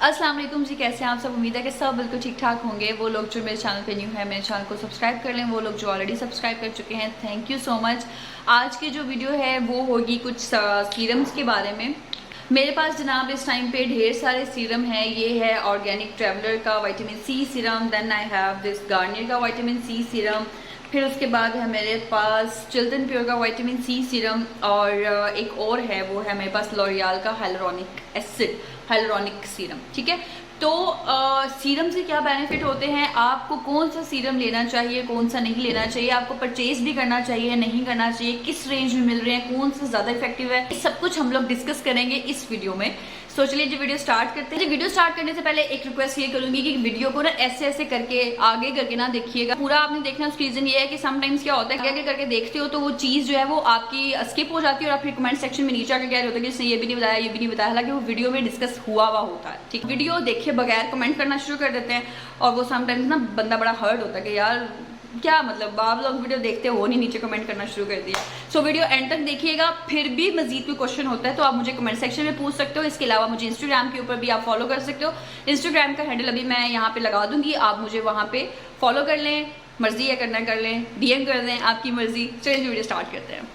अस्सलाम वालेकुम जी, कैसे हैं आप सब। उम्मीद है कि सब बिल्कुल ठीक ठाक होंगे। वो लोग जो मेरे चैनल पे न्यू है मेरे चैनल को सब्सक्राइब कर लें, वो लोग जो ऑलरेडी सब्सक्राइब कर चुके हैं थैंक यू सो मच। आज की जो वीडियो है वो होगी कुछ सीरम्स के बारे में। मेरे पास जनाब इस टाइम पे ढेर सारे सीरम हैं। ये है ऑर्गेनिक ट्रैवलर का vitamin C serum, then I have this Garnier का विटामिन सी सीरम, फिर उसके बाद है मेरे पास चिल्ड्रन प्योर का विटामिन सी सीरम, और एक और है वो है मेरे पास लॉरियल का हाइलुरोनिक सीरम। ठीक है, तो सीरम से क्या बेनिफिट होते हैं, आपको कौन सा सीरम लेना चाहिए, कौन सा नहीं लेना चाहिए, आपको परचेज भी करना चाहिए नहीं करना चाहिए, किस रेंज में मिल रहे हैं, कौन सा ज़्यादा इफेक्टिव है, सब कुछ हम लोग डिस्कस करेंगे इस वीडियो में। तो चलिए जी वीडियो स्टार्ट करते हैं। वीडियो स्टार्ट करने से पहले एक रिक्वेस्ट ये करूंगी कि वीडियो को ना ऐसे ऐसे करके आगे करके ना देखिएगा, पूरा आपने देखना। उसकी रीजन ये है कि समटाइम्स क्या होता है, आगे करके देखते हो तो वो चीज़ जो है वो आपकी स्किप हो जाती है और आप फिर कमेंट सेक्शन में नीचे आके कह रहे होते हैं कि इसने ये भी नहीं बताया, ये भी नहीं बताया, हालांकि वो वीडियो में डिस्कस हुआ होता है। ठीक, वीडियो देखे बगैर कमेंट करना शुरू कर देते हैं और वो समटाइम्स ना बंदा बड़ा हर्ट होता है कि यार क्या मतलब आप लोग वीडियो देखते हो नहीं, नीचे कमेंट करना शुरू कर दिया। सो वीडियो एंड तक देखिएगा, फिर भी मजीद कोई क्वेश्चन होता है तो आप मुझे कमेंट सेक्शन में पूछ सकते हो। इसके अलावा मुझे इंस्टाग्राम के ऊपर भी आप फॉलो कर सकते हो। इंस्टाग्राम का हैंडल अभी मैं यहाँ पे लगा दूंगी, आप मुझे वहाँ पे फॉलो कर लें, मर्जी है करना कर लें, डीएम कर दें, आपकी मर्जी। चलिए वीडियो स्टार्ट करते हैं।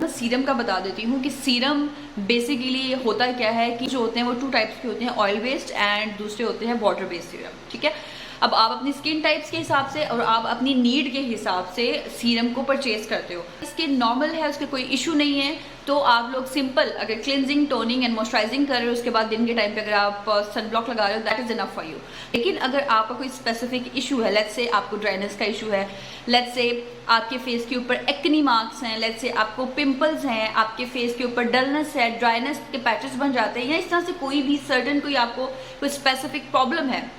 मैं सीरम का बता देती हूँ कि सीरम बेसिकली होता क्या है कि जो होते हैं वो 2 टाइप्स के होते हैं, ऑयल बेस्ड एंड दूसरे होते हैं वाटर बेस्ड सीरम। ठीक है, अब आप अपनी स्किन टाइप्स के हिसाब से और आप अपनी नीड के हिसाब से सीरम को परचेज करते हो। स्किन नॉर्मल है, उसके कोई इशू नहीं है, तो आप लोग सिंपल अगर क्लिनजिंग, टोनिंग एंड मॉइस्चराइजिंग कर रहे हो, उसके बाद दिन के टाइम पे अगर आप सनब्लॉक लगा रहे हो, that is enough for you. लेकिन अगर आपका कोई स्पेसिफिक इशू है, लेट्स से आपको ड्राइनेस का इशू है, लेट्स से आपके फेस के ऊपर एक्नी मार्क्स हैं, लेट्स से आपको पिंपल्स हैं, आपके फेस के ऊपर डलनेस है, ड्राइनेस के पैचेस बन जाते हैं, या इस तरह से कोई भी सर्टन कोई आपको कोई स्पेसिफिक प्रॉब्लम है,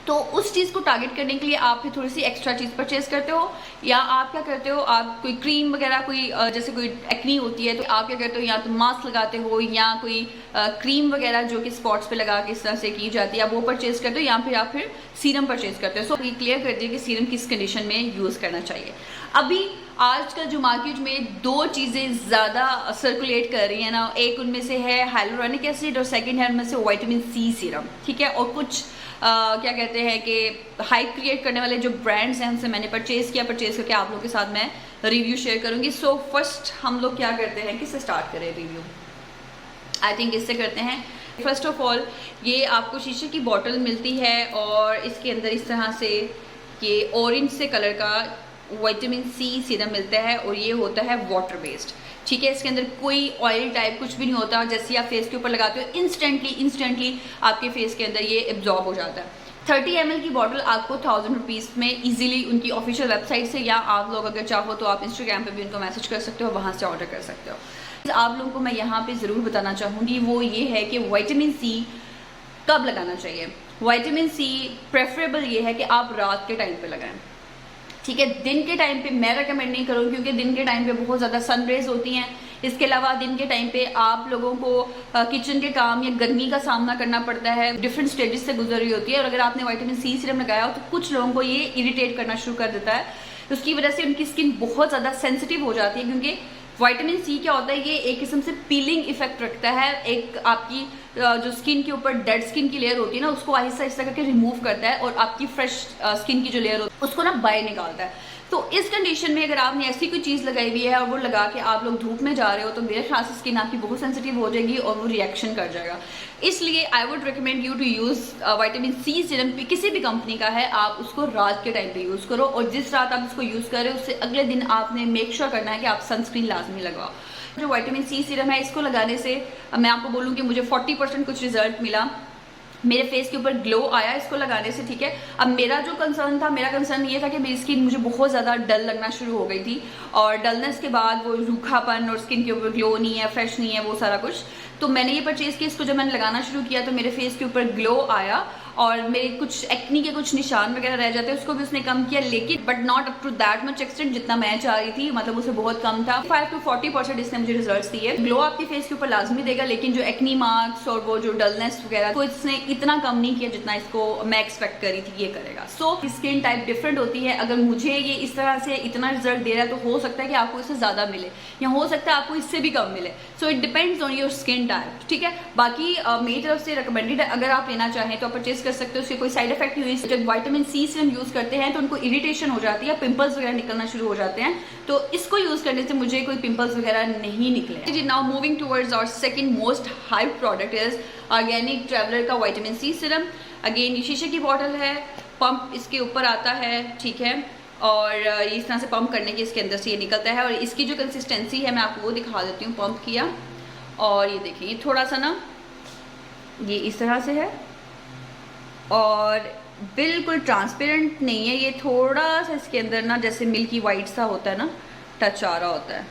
तो उस चीज़ को टारगेट करने के लिए आप फिर थोड़ी सी एक्स्ट्रा चीज़ परचेज करते हो। या आप क्या करते हो, आप कोई क्रीम वगैरह कोई जैसे कोई एक्नी होती है तो आप क्या करते हो, या तो मास्क लगाते हो या कोई क्रीम वगैरह जो कि स्पॉट्स पे लगा के इस तरह से की जाती है, आप वो परचेज करते हो, या फिर आप सीरम परचेज करते हो। सो ये क्लियर कर दिए कि सीरम किस कंडीशन में यूज़ करना चाहिए। अभी आजकल जो मार्केट में 2 चीज़ें ज़्यादा सर्कुलेट कर रही है ना, एक उनमें से है हाइलुरोनिक एसिड और सेकेंड है उनमें से विटामिन सी सीरम। ठीक है, और कुछ क्या कहते हैं कि हाइप क्रिएट करने वाले जो ब्रांड्स हैं उनसे मैंने परचेज करके आप लोगों के साथ मैं रिव्यू शेयर करूंगी। सो फर्स्ट हम लोग क्या करते हैं, किससे स्टार्ट करें रिव्यू, आई थिंक इससे करते हैं। फर्स्ट ऑफ ऑल ये आपको शीशे की बॉटल मिलती है और इसके अंदर इस तरह से ये ऑरेंज से कलर का विटामिन सी सीरम मिलता है और ये होता है वाटर बेस्ड। ठीक है, इसके अंदर कोई ऑयल टाइप कुछ भी नहीं होता, जैसे आप फेस के ऊपर लगाते हो इंस्टेंटली आपके फेस के अंदर ये एब्जॉर्ब हो जाता है। 30 ml की बॉटल आपको 1000 रुपीज़ में इजीली उनकी ऑफिशियल वेबसाइट से, या आप लोग अगर चाहो तो आप इंस्टाग्राम पे भी उनको मैसेज कर सकते हो, वहाँ से ऑर्डर कर सकते हो। आप लोगों को मैं यहाँ पे ज़रूर बताना चाहूँगी वो ये है कि विटामिन सी कब लगाना चाहिए। विटामिन सी प्रेफरेबल ये है कि आप रात के टाइम पे लगाएं। ठीक है, दिन के टाइम पे मैं रेकमेंड नहीं करूँ क्योंकि दिन के टाइम पे बहुत ज़्यादा सन रेज होती हैं। इसके अलावा दिन के टाइम पे आप लोगों को किचन के काम या गर्मी का सामना करना पड़ता है, डिफरेंट स्टेजेस से गुजर रही होती है, और अगर आपने विटामिन सी सीरम लगाया हो तो कुछ लोगों को ये इरिटेट करना शुरू कर देता है। उसकी वजह से उनकी स्किन बहुत ज़्यादा सेंसिटिव हो जाती है, क्योंकि विटामिन सी क्या होता है, ये एक किस्म से पीलिंग इफेक्ट रखता है। एक आपकी जो स्किन के ऊपर डेड स्किन की लेयर होती है ना, उसको आहिस्ता आहिस्ता करके रिमूव करता है और आपकी फ्रेश स्किन की जो लेयर होती है उसको ना बाहर निकालता है। तो इस कंडीशन में अगर आपने ऐसी कोई चीज़ लगाई हुई है और वो लगा के आप लोग धूप में जा रहे हो तो मेरे ख्याल से स्किन आपकी बहुत सेंसिटिव हो जाएगी और वो रिएक्शन कर जाएगा। इसलिए I would recommend you to use vitamin C serum, किसी भी कंपनी का है, आप उसको रात के टाइम पे यूज़ करो, और जिस रात आप उसको यूज़ कर रहे हो उससे अगले दिन आपने मेक श्योर करना है कि आप सनस्क्रीन लाजमी लगवाओ। जो विटामिन सी सीरम है इसको लगाने से मैं आपको बोलूँ कि मुझे 40% कुछ रिजल्ट मिला, मेरे फेस के ऊपर ग्लो आया इसको लगाने से। ठीक है, अब मेरा कंसर्न ये था कि मेरी स्किन मुझे बहुत ज़्यादा डल लगना शुरू हो गई थी, और डलनेस के बाद वो रूखापन और स्किन के ऊपर ग्लो नहीं है, फ्रेश नहीं है, वो सारा कुछ। तो मैंने ये परचेज़ किया, इसको जब मैंने लगाना शुरू किया तो मेरे फेस के ऊपर ग्लो आया और मेरे कुछ एक्नी के कुछ निशान वगैरह रह जाते हैं, उसको भी उसने कम किया, लेकिन but not up to that much extent जितना मैं चाह रही थी, मतलब उससे बहुत कम था। 5 to 40% इसने मुझे रिजल्ट्स दिए। ग्लो आपके फेस के ऊपर लाजमी देगा, लेकिन जो एक्नी मार्क्स और वो जो डलनेस वगैरह तो इसने इतना कम नहीं किया जितना इसको मैं एक्सपेक्ट करी थी ये करेगा। सो स्किन टाइप डिफरेंट होती है। अगर मुझे ये इस तरह से इतना रिजल्ट दे रहा है तो हो सकता है कि आपको इससे ज्यादा मिले, या हो सकता है आपको इससे भी कम मिले। So it depends on your skin type, ठीक है। बाकी मेरी तरफ से रिकमेंडेड है, अगर आप लेना चाहें तो आप परचेज कर सकते हो। उसके कोई साइड इफेक्ट नहीं हुई। जब विटामिन सी सीरम यूज करते हैं तो उनको इरिटेशन हो जाती है, पिंपल्स वगैरह निकलना शुरू हो जाते हैं, तो इसको यूज करने से मुझे कोई पिंपल्स वगैरह नहीं निकले। जी now moving towards our second most hype product is organic traveller का विटामिन सी सीरम। अगेन ये शीशे की बॉटल है, पंप इसके ऊपर आता है, ठीक है, और इस तरह से पंप करने के इसके अंदर से ये निकलता है। और इसकी जो कंसिस्टेंसी है मैं आपको वो दिखा देती हूँ। पंप किया और ये देखिए, ये थोड़ा सा ना ये इस तरह से है और बिल्कुल ट्रांसपेरेंट नहीं है, ये थोड़ा सा इसके अंदर ना जैसे मिल्की वाइट सा होता है ना, टच आ रहा होता है,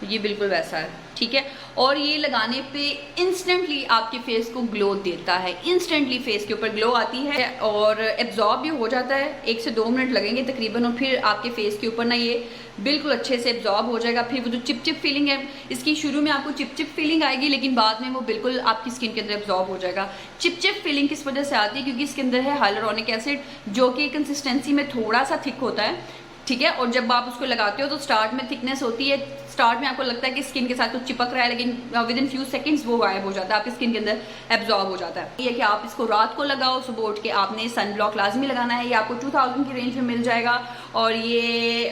ये बिल्कुल वैसा है, ठीक है। और ये लगाने पे इंस्टेंटली आपके फेस को ग्लो देता है, इंस्टेंटली फेस के ऊपर ग्लो आती है और एब्जॉर्ब भी हो जाता है। 1 से 2 मिनट लगेंगे तकरीबन, और फिर आपके फेस के ऊपर ना ये बिल्कुल अच्छे से एब्जॉर्ब हो जाएगा। फिर वो जो चिप चिप फीलिंग है इसकी, शुरू में आपको चिप चिप फीलिंग आएगी, लेकिन बाद में वो बिल्कुल आपकी स्किन के अंदर एब्जॉर्ब हो जाएगा। चिप चिप फीलिंग किस वजह से आती है? क्योंकि इसके अंदर है हाइलुरोनिक एसिड, जो कि कंसिस्टेंसी में थोड़ा सा थिक होता है, ठीक है। और जब आप उसको लगाते हो तो स्टार्ट में थिकनेस होती है, स्टार्ट में आपको लगता है कि स्किन के साथ कुछ चिपक रहा है, लेकिन विद इन फ्यू सेकंड्स वो गायब हो जाता है, आपकी स्किन के अंदर एब्जॉर्ब हो जाता है। ये कि आप इसको रात को लगाओ, सुबह उठ के आपने सन ब्लॉक लाजमी लगाना है। ये आपको 2000 की रेंज में मिल जाएगा और ये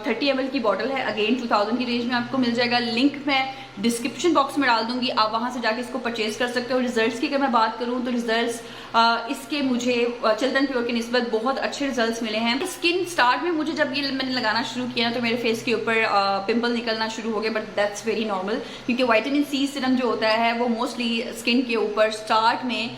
30 ml की बॉटल है, अगेन 2000 की रेंज में आपको मिल जाएगा। लिंक मैं डिस्क्रिप्शन बॉक्स में डाल दूंगी, आप वहां से जाके इसको परचेज कर सकते हो। रिजल्ट्स की अगर मैं बात करूं तो रिजल्ट्स इसके मुझे चिल्ड्रन प्योर की निस्बत बहुत अच्छे रिजल्ट्स मिले हैं। स्किन स्टार्ट में मुझे जब ये मैंने लगाना शुरू किया तो मेरे फेस के ऊपर पिंपल निकलना शुरू हो गए, बट दैट्स वेरी नॉर्मल, क्योंकि विटामिन सी सीरम जो होता है वो मोस्टली स्किन के ऊपर स्टार्ट में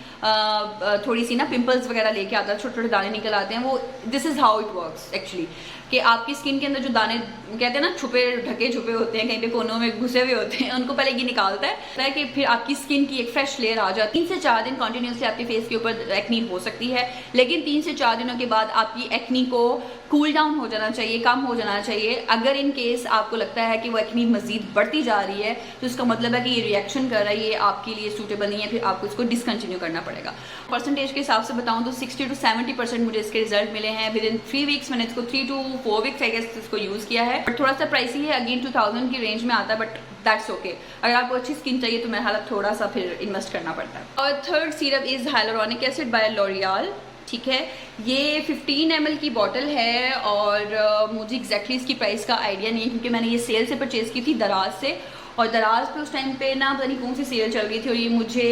थोड़ी सी ना पिंपल्स वगैरह लेके आता है, छोटे छोटे दाने निकल आते हैं। वो this is how it works actually, कि आपकी स्किन के अंदर जो दाने कहते हैं ना छुपे ढके छुपे होते हैं, कहीं पे कोनों में घुसे हुए होते हैं, उनको पहले ये निकालता है कि फिर आपकी स्किन की एक फ्रेश लेयर आ जाती है। 3 से 4 दिन कंटिन्यूसली आपके फेस के ऊपर एक्नी हो सकती है, लेकिन 3 से 4 दिनों के बाद आपकी एक्नी को कूल डाउन हो जाना चाहिए, कम हो जाना चाहिए। अगर इन केस आपको लगता है कि वो एक्नी मजीद बढ़ती जा रही है तो इसका मतलब है कि ये रिएक्शन कर रहा है, ये आपके लिए सूटेबल नहीं है, फिर आपको इसको डिसकंटिन्यू करना पड़ेगा। परसेंटेज के हिसाब से बताऊं तो 60 to 70% मुझे इसके रिजल्ट मिले हैं विद इन 3 वीक्स। मैंने इसको 3 to 4 वीक्स आई गेस इसको यूज किया है, बट थोड़ा सा प्राइसी है, अगेन 2000 की रेंज में आता है, बट दैट्स ओके। अगर आपको अच्छी स्किन चाहिए तो मेरे हालत थोड़ा सा फिर इन्वेस्ट करना पड़ता है। और third serum is hyaluronic acid by L'Oréal, ठीक है। ये 15 ml की बॉटल है और मुझे एग्जैक्टली इसकी प्राइस का आइडिया नहीं है, क्योंकि मैंने ये सेल से परचेज की थी दराज से, और दराज पे उस टाइम पे ना पता नहीं कौन सी सेल चल रही थी, और ये मुझे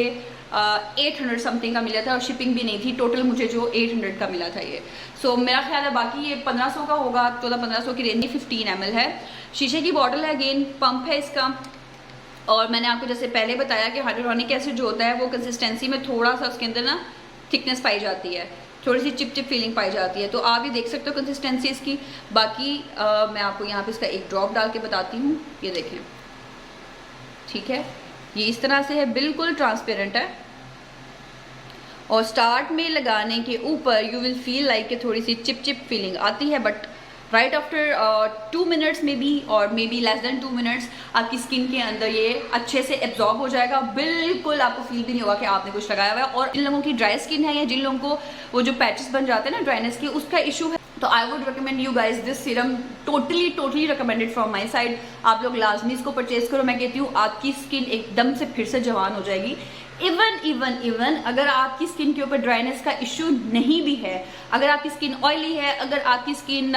800 समथिंग का मिला था, और शिपिंग भी नहीं थी। टोटल मुझे जो 800 का मिला था ये। सो मेरा ख्याल है बाकी ये 1500 का होगा, 1400-1500 की रेंज। 15 ml है, शीशे की बॉटल है, अगेन पंप है इसका। और मैंने आपको जैसे पहले बताया कि हाइलुरोनिक एसिड जो होता है वो कंसिस्टेंसी में थोड़ा सा उसके अंदर ना थिकनेस पाई जाती है, थोड़ी सी चिप चिप फीलिंग पाई जाती है, तो आप ये देख सकते हो कंसिस्टेंसी इसकी। बाकी मैं आपको यहाँ पे इसका एक ड्रॉप डाल के बताती हूँ, ये देखें, ठीक है। ये इस तरह से है, बिल्कुल ट्रांसपेरेंट है, और स्टार्ट में लगाने के ऊपर यू विल फील लाइक कि थोड़ी सी चिप चिप फीलिंग आती है, बट राइट आफ्टर 2 मिनट्स में बी और may be less than 2 minutes आपकी स्किन के अंदर ये अच्छे से एब्जॉर्ब हो जाएगा। बिल्कुल आपको फील भी नहीं होगा कि आपने कुछ लगाया हुआ है। और जिन लोगों की ड्राई स्किन है या जिन लोगों को वो जो पैचेस बन जाते हैं ना ड्राइनेस के, उसका इशू है, तो आई would recommend you guys this serum, totally recommended from my side. आप लोग लाजमी इसको परचेज करो। मैं कहती हूँ आपकी स्किन एकदम से फिर से जवान हो जाएगी। इवन अगर आपकी स्किन के ऊपर ड्राइनेस का इश्यू नहीं भी है, अगर आपकी स्किन ऑयली है, अगर आपकी स्किन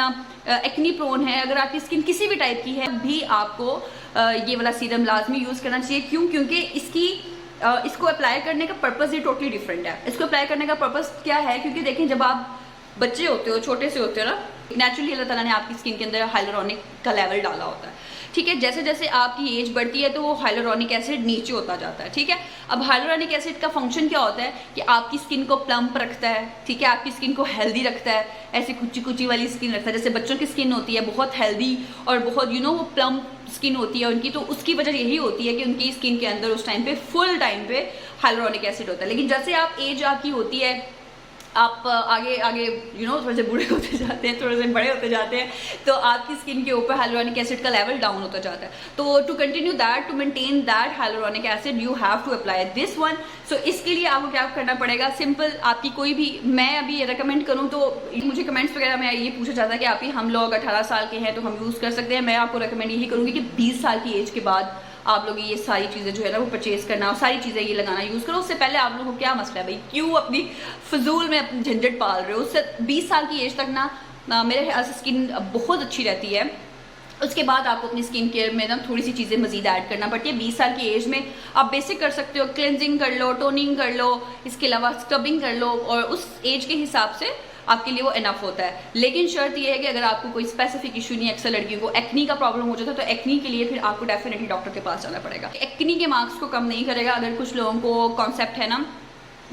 एक्नी प्रोन है, अगर आपकी स्किन किसी भी टाइप की है, भी आपको ये वाला सीरम लाजमी यूज करना चाहिए। क्यों? क्योंकि इसको अप्लाई करने का पर्पस ही टोटली डिफरेंट है। इसको अप्लाई करने का पर्पस क्या है? क्योंकि देखें, जब आप बच्चे होते हो, छोटे से होते हो ना, नेचुरली अल्लाह ताला ने आपकी स्किन के अंदर हाइलुरोनिक का लेवल डाला होता है। ठीक है। जैसे जैसे आपकी एज बढ़ती है तो वो हाइलोरॉनिक एसिड नीचे होता जाता है, ठीक है। अब हाइलोरॉनिक एसिड का फंक्शन क्या होता है कि आपकी स्किन को प्लम्प रखता है, ठीक है, आपकी स्किन को हेल्दी रखता है, ऐसी कुची कुची वाली स्किन रखता है। जैसे बच्चों की स्किन होती है बहुत हेल्दी और बहुत वो प्लम्प स्किन होती है उनकी, तो उसकी वजह यही होती है कि उनकी स्किन के अंदर उस टाइम पे फुल टाइम पे हाइलोरॉनिक एसिड होता है। लेकिन जैसे आप एज आपकी होती है, आप आगे आगे थोड़े से बूढ़े होते जाते हैं, थोड़े से बड़े होते जाते हैं, तो आपकी स्किन के ऊपर हाइलोरॉनिक एसिड का लेवल डाउन होता जाता है। तो to continue that, to maintain that hyaluronic acid, you have to apply this one. So इसके लिए आपको क्या करना पड़ेगा, सिंपल, आपकी कोई भी, मैं अभी ये रिकमेंड करूँ तो मुझे कमेंट्स वगैरह में ये पूछा जाता है कि आप ही हम लोग 18 साल के हैं तो हम यूज़ कर सकते हैं। मैं आपको रिकमेंड यही करूँगी कि 20 साल की एज के बाद आप लोग ये सारी चीज़ें जो है ना वो परचेज करना और सारी चीज़ें ये लगाना यूज़ करो। उससे पहले आप लोगों को क्या मसला है भाई, क्यों अपनी फजूल में अपनी झंझट पाल रहे हो। उससे 20 साल की एज तक ना मेरे ख्याल से स्किन बहुत अच्छी रहती है। उसके बाद आपको अपनी स्किन केयर में ना थोड़ी सी चीज़ें मजीद ऐड करना पड़ती है। 20 साल की एज में आप बेसिक कर सकते हो, क्लेंजिंग कर लो, टोनिंग कर लो, इसके अलावा स्क्रबिंग कर लो, और उस एज के हिसाब से आपके लिए वो इनफ होता है। लेकिन शर्त ये है कि अगर आपको कोई स्पेसिफिक इशू नहीं है, अक्सर लड़कियों को एक्नी का प्रॉब्लम हो जाता है, तो एक्नी के लिए फिर आपको डेफिनेटली डॉक्टर के पास जाना पड़ेगा। एक्नी के मार्क्स को कम नहीं करेगा। अगर कुछ लोगों को कॉन्सेप्ट है ना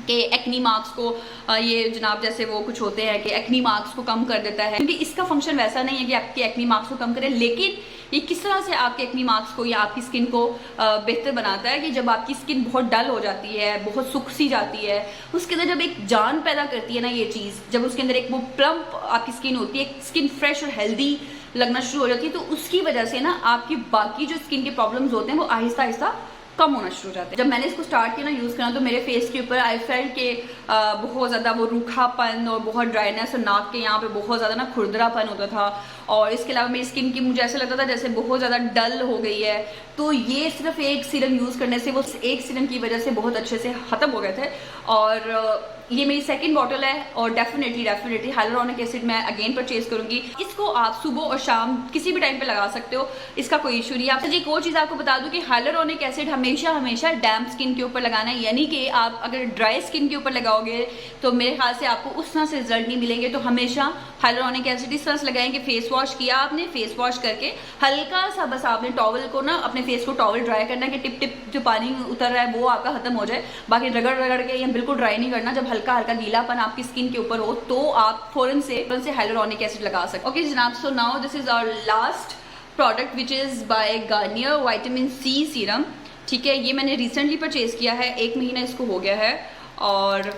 कि एक्नी मार्क्स को ये जनाब जैसे वो कुछ होते हैं कि एक्नी मार्क्स को कम कर देता है, क्योंकि इसका फंक्शन वैसा नहीं है कि आपके एक्नी मार्क्स को कम करे, लेकिन ये किस तरह से आपके एक्नी मार्क्स को या आपकी स्किन को बेहतर बनाता है कि जब आपकी स्किन बहुत डल हो जाती है, बहुत सूख सी जाती है, उसके अंदर जब एक जान पैदा करती है ना ये चीज़, जब उसके अंदर एक वो प्लम्प आपकी स्किन होती है, स्किन फ्रेश और हेल्दी लगना शुरू हो जाती है, तो उसकी वजह से ना आपकी बाकी जो स्किन के प्रॉब्लम्स होते हैं वो आहिस्ता आहिस्ता कम होना शुरू हो जाता है। जब मैंने इसको स्टार्ट किया ना यूज़ करना, तो मेरे फेस के ऊपर आई फेल्ट के बहुत ज़्यादा वो रूखापन और बहुत ड्राइनेस और नाक के यहाँ पे बहुत ज़्यादा ना खुरदरापन होता था, और इसके अलावा मेरी स्किन की मुझे ऐसा लगता था जैसे बहुत ज़्यादा डल हो गई है। तो ये सिर्फ एक सीरम यूज़ करने से, वो एक सीरम की वजह से बहुत अच्छे से ख़त्म हो गए थे। और ये मेरी सेकंड बॉटल है, और डेफिनेटली हाइलोरॉनिक एसिड मैं अगेन परचेज करूंगी। इसको आप सुबह और शाम किसी भी टाइम पे लगा सकते हो, इसका कोई इशू नहीं है। आपसे एक और चीज़ आपको बता दूं कि हाइलोरॉनिक एसिड हमेशा डैम्प स्किन के ऊपर लगाना है, यानी कि आप अगर ड्राई स्किन के ऊपर लगाओगे तो मेरे ख्याल से आपको उस तरह से रिजल्ट नहीं मिलेंगे। तो हमेशा हाइलोरॉनिक एसिड इस तरह से लगाएंगे, फेस वॉश किया आपने, फेस वॉश करके हल्का सा बस आपने टॉवल को ना, अपने फेस को टॉवल ड्राई करना है कि टिप टिप जो पानी उतर रहा है वो आपका खत्म हो जाए। बाकी रगड़ रगड़ के या बिल्कुल ड्राई नहीं करना। जब हल्का हल्का गीलापन आपकी स्किन के ऊपर हो तो आप फौरन से हाइलोरॉनिक एसिड लगा सकते। ओके जनाब, so now this is our last product which is by Garnier vitamin C serum. ठीक है, ये मैंने रिसेंटली परचेज किया है, 1 महीना इसको हो गया है, और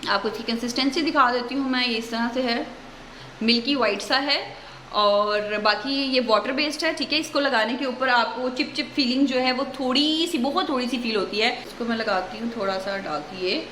आपको इसकी कंसिस्टेंसी दिखा देती हूँ मैं। ये इस तरह से है, मिल्की वाइट सा है, और बाकी ये वाटर बेस्ड है। ठीक है, इसको लगाने के ऊपर आपको चिप चिप फीलिंग जो है वो बहुत थोड़ी सी फील होती है। इसको मैं लगाती हूँ, थोड़ा सा डालती है।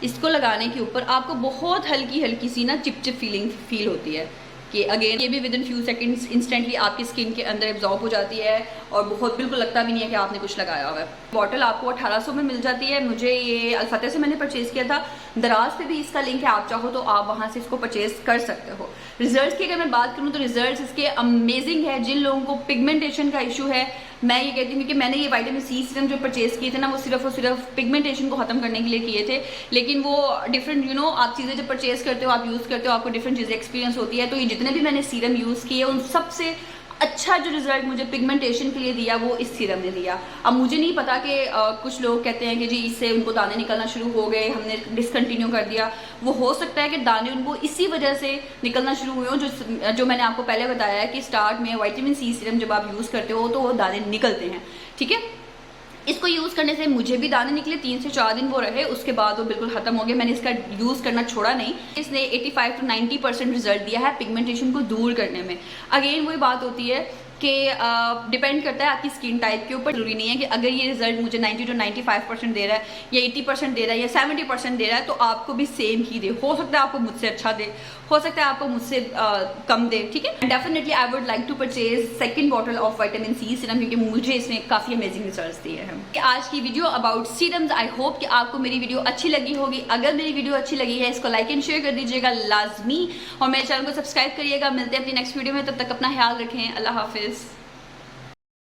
इसको लगाने के ऊपर आपको बहुत हल्की सी ना चिप चिप फीलिंग फील होती है कि अगेन ये भी with in few seconds instantly आपकी स्किन के अंदर एब्जॉर्ब हो जाती है, और बहुत बिल्कुल लगता भी नहीं है कि आपने कुछ लगाया हुआ है। बॉटल आपको 1800 में मिल जाती है। मुझे ये अल्फतेह से मैंने परचेज किया था। दराज पे भी इसका लिंक है, आप चाहो तो आप वहाँ से इसको परचेज कर सकते हो। रिजल्ट्स की अगर मैं बात करूँ तो रिजल्ट्स इसके अमेजिंग है। जिन लोगों को पिगमेंटेशन का इशू है, मैं ये कहती हूँ कि मैंने ये विटामिन सी सीरम जो परचेज किए थे ना, वो सिर्फ और सिर्फ पिगमेंटेशन को खत्म करने के लिए किए थे। लेकिन वो डिफरेंट आप चीज़ें जब परचेज करते हो, आप यूज़ करते हो, आपको डिफरेंट चीज़ें एक्सपीरियंस होती है। तो ये जितने भी मैंने सीरम यूज़ किए, उन सबसे अच्छा जो रिजल्ट मुझे पिगमेंटेशन के लिए दिया वो इस सीरम ने दिया। अब मुझे नहीं पता कि कुछ लोग कहते हैं कि जी इससे उनको दाने निकलना शुरू हो गए, हमने डिसकंटिन्यू कर दिया। वो हो सकता है कि दाने उनको इसी वजह से निकलना शुरू हुए हो जो मैंने आपको पहले बताया है कि स्टार्ट में विटामिन सी सीरम जब आप यूज़ करते हो तो वो दाने निकलते हैं। ठीक है, इसको यूज़ करने से मुझे भी दाने निकले, 3 से 4 दिन वो रहे, उसके बाद वो बिल्कुल खत्म हो गए। मैंने इसका यूज़ करना छोड़ा नहीं। इसने 85 to 90% रिजल्ट दिया है पिगमेंटेशन को दूर करने में। अगेन वही बात होती है कि डिपेंड करता है आपकी स्किन टाइप के ऊपर। जरूरी नहीं है कि अगर ये रिजल्ट मुझे 90 to 95% दे रहा है, या 80% दे रहा है, या 70% दे रहा है, तो आपको भी सेम ही दे। हो सकता है आपको मुझसे अच्छा दे, हो सकता है आपको मुझसे कम दे। ठीक है, definitely I would like to purchase second bottle of vitamin C serum, क्योंकि मुझे इसने काफ़ी अमेजिंग रिजल्ट्स दिए हैं। आज की video about serums, I hope कि आपको मेरी वीडियो अच्छी लगी होगी। अगर मेरी वीडियो अच्छी लगी है, इसको लाइक एंड शेयर कर दीजिएगा लाजमी, और मेरे चैनल को सब्सक्राइब करिएगा। मिलते हैं अपनी नेक्स्ट वीडियो में, तब तक अपना ख्याल रखें। अल्लाह हाफिज़।